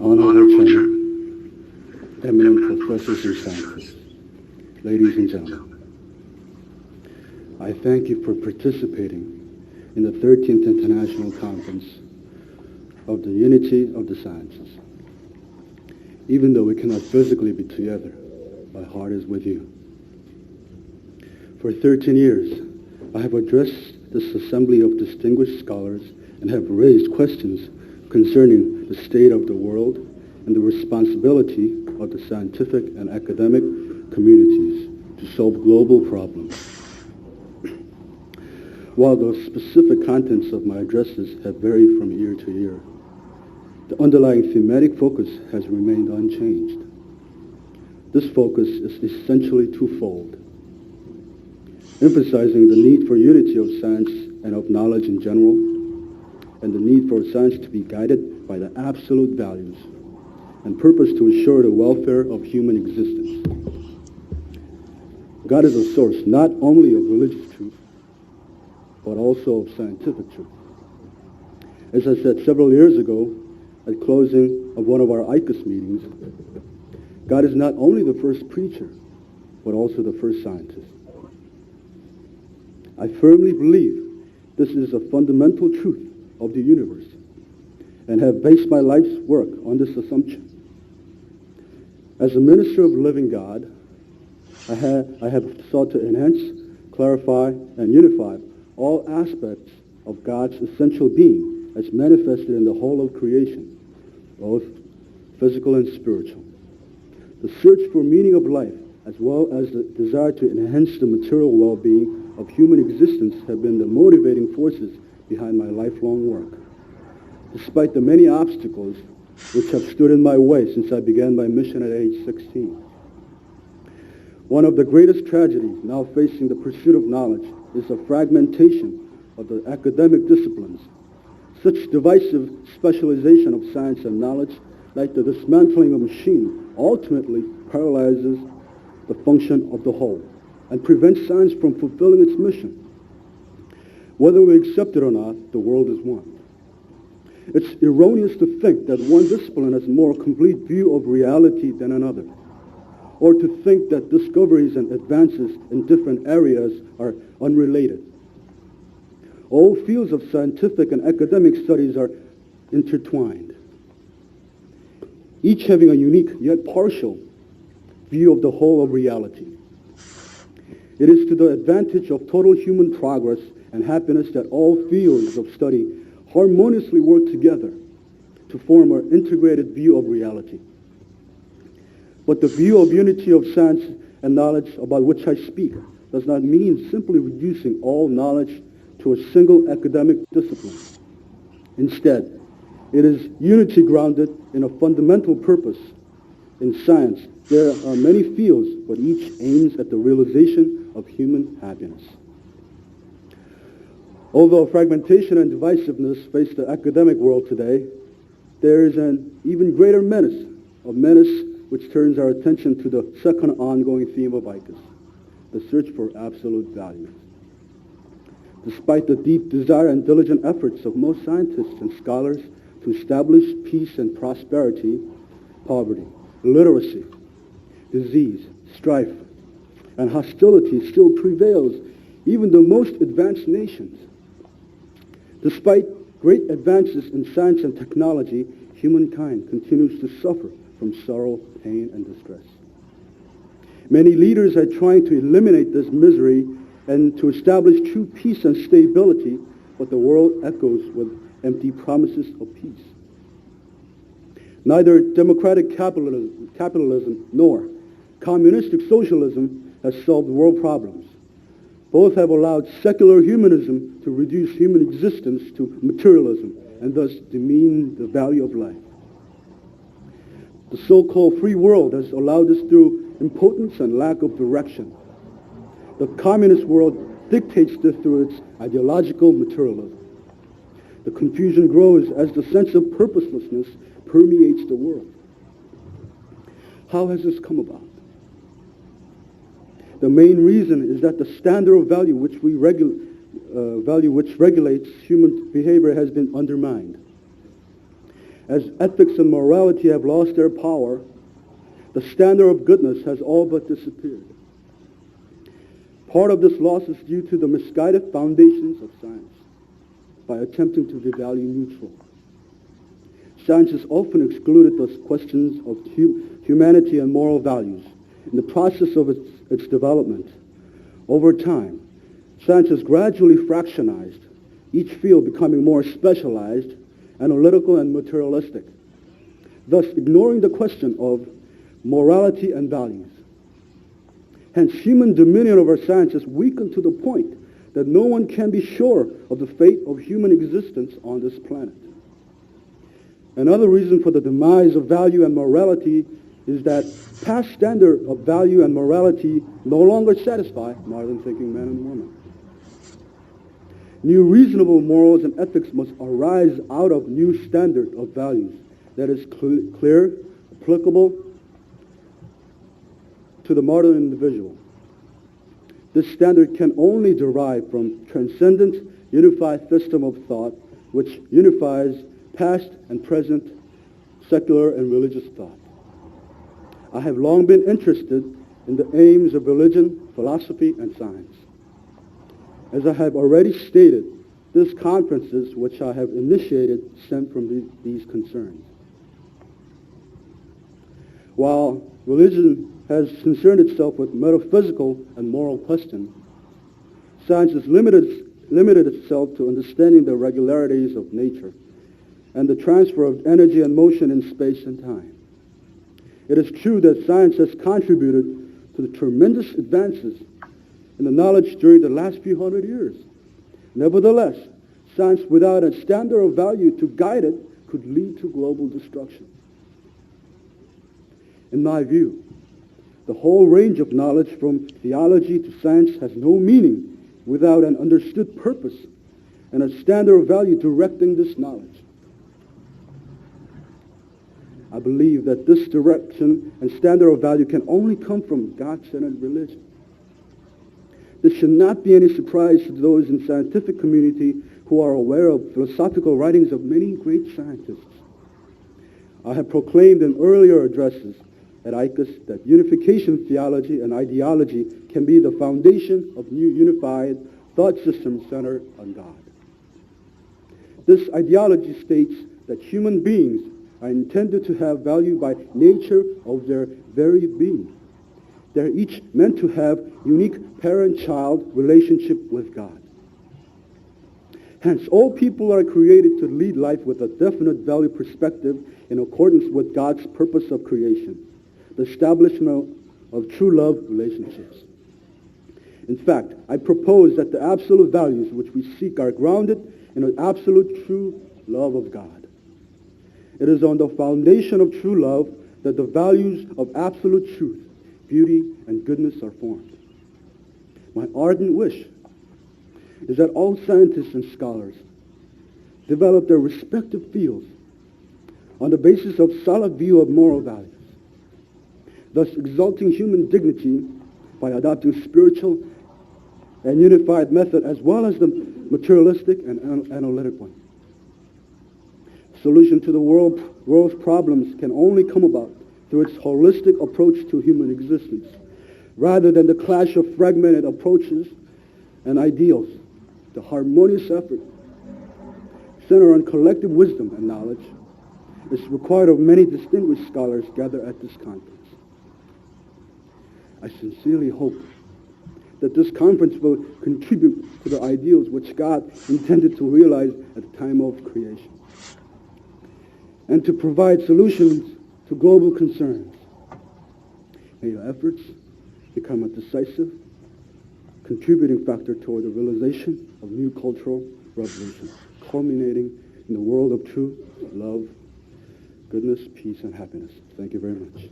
Honorable Chairman, eminent professors and scientists, ladies and gentlemen, I thank you for participating in the 13th International Conference of the Unity of the Sciences. Even though we cannot physically be together, my heart is with you. For 13 years, I have addressed this assembly of distinguished scholars and have raised questions concerning the state of the world and the responsibility of the scientific and academic communities to solve global problems. While the specific contents of my addresses have varied from year to year, the underlying thematic focus has remained unchanged. This focus is essentially twofold: emphasizing the need for unity of science and of knowledge in general, and the need for science to be guided by the absolute values and purpose to ensure the welfare of human existence. God is a source not only of religious truth, but also of scientific truth. As I said several years ago at closing of one of our ICUS meetings, God is not only the first preacher, but also the first scientist. I firmly believe this is a fundamental truth of the universe and have based my life's work on this assumption. As a minister of the living God, I have sought to enhance, clarify, and unify all aspects of God's essential being as manifested in the whole of creation, both physical and spiritual. The search for meaning of life, as well as the desire to enhance the material well-being of human existence, have been the motivating forces behind my lifelong work. Despite the many obstacles which have stood in my way since I began my mission at age 16. One of the greatest tragedies now facing the pursuit of knowledge is the fragmentation of the academic disciplines. Such divisive specialization of science and knowledge, like the dismantling of a machine, ultimately paralyzes the function of the whole and prevents science from fulfilling its mission. Whether we accept it or not, the world is one. It's erroneous to think that one discipline has a more complete view of reality than another, or to think that discoveries and advances in different areas are unrelated. All fields of scientific and academic studies are intertwined, each having a unique yet partial view of the whole of reality. It is to the advantage of total human progress and happiness that all fields of study harmoniously work together to form an integrated view of reality. But the view of unity of science and knowledge about which I speak does not mean simply reducing all knowledge to a single academic discipline. Instead, it is unity grounded in a fundamental purpose. In science, there are many fields, but each aims at the realization of human happiness. Although fragmentation and divisiveness face the academic world today, there is an even greater menace which turns our attention to the second ongoing theme of ICUS, the search for absolute values. Despite the deep desire and diligent efforts of most scientists and scholars to establish peace and prosperity, poverty, illiteracy, disease, strife, and hostility still prevails even the most advanced nations. Despite great advances in science and technology, humankind continues to suffer from sorrow, pain, and distress. Many leaders are trying to eliminate this misery and to establish true peace and stability, but the world echoes with empty promises of peace. Neither democratic capitalism nor communistic socialism has solved world problems. Both have allowed secular humanism to reduce human existence to materialism and thus demean the value of life. The so-called free world has allowed this through impotence and lack of direction. The communist world dictates this through its ideological materialism. The confusion grows as the sense of purposelessness permeates the world. How has this come about? The main reason is that the standard of value which regulates human behavior has been undermined. As ethics and morality have lost their power, the standard of goodness has all but disappeared. Part of this loss is due to the misguided foundations of science by attempting to be value neutral. Science has often excluded those questions of humanity and moral values in the process of its development. Over time, science has gradually fractionized, each field becoming more specialized, analytical, and materialistic, thus ignoring the question of morality and values. Hence, human dominion over science has weakened to the point that no one can be sure of the fate of human existence on this planet. Another reason for the demise of value and morality is that past standards of value and morality no longer satisfy modern thinking men and women. New reasonable morals and ethics must arise out of new standard of values that is clear, applicable to the modern individual. This standard can only derive from transcendent, unified system of thought which unifies past and present secular and religious thought. I have long been interested in the aims of religion, philosophy, and science. As I have already stated, these conferences which I have initiated stem from these concerns. While religion has concerned itself with metaphysical and moral questions, science has limited itself to understanding the regularities of nature and the transfer of energy and motion in space and time. It is true that science has contributed to the tremendous advances in the knowledge during the last few hundred years. Nevertheless, science without a standard of value to guide it could lead to global destruction. In my view, the whole range of knowledge from theology to science has no meaning without an understood purpose and a standard of value directing this knowledge. I believe that this direction and standard of value can only come from God-centered religion. This should not be any surprise to those in the scientific community who are aware of philosophical writings of many great scientists. I have proclaimed in earlier addresses at ICUS that unification theology and ideology can be the foundation of new unified thought systems centered on God. This ideology states that human beings are intended to have value by nature of their very being. They're each meant to have unique parent-child relationship with God. Hence, all people are created to lead life with a definite value perspective in accordance with God's purpose of creation, the establishment of true love relationships. In fact, I propose that the absolute values which we seek are grounded in an absolute true love of God. It is on the foundation of true love that the values of absolute truth, beauty, and goodness are formed. My ardent wish is that all scientists and scholars develop their respective fields on the basis of solid view of moral values, thus exalting human dignity by adopting spiritual and unified method as well as the materialistic and analytic one. Solution to the world's problems can only come about through its holistic approach to human existence, rather than the clash of fragmented approaches and ideals. The harmonious effort centered on collective wisdom and knowledge is required of many distinguished scholars gathered at this conference. I sincerely hope that this conference will contribute to the ideals which God intended to realize at the time of creation, and to provide solutions to global concerns. May your efforts become a decisive, contributing factor toward the realization of new cultural revolution, culminating in the world of truth, love, goodness, peace, and happiness. Thank you very much.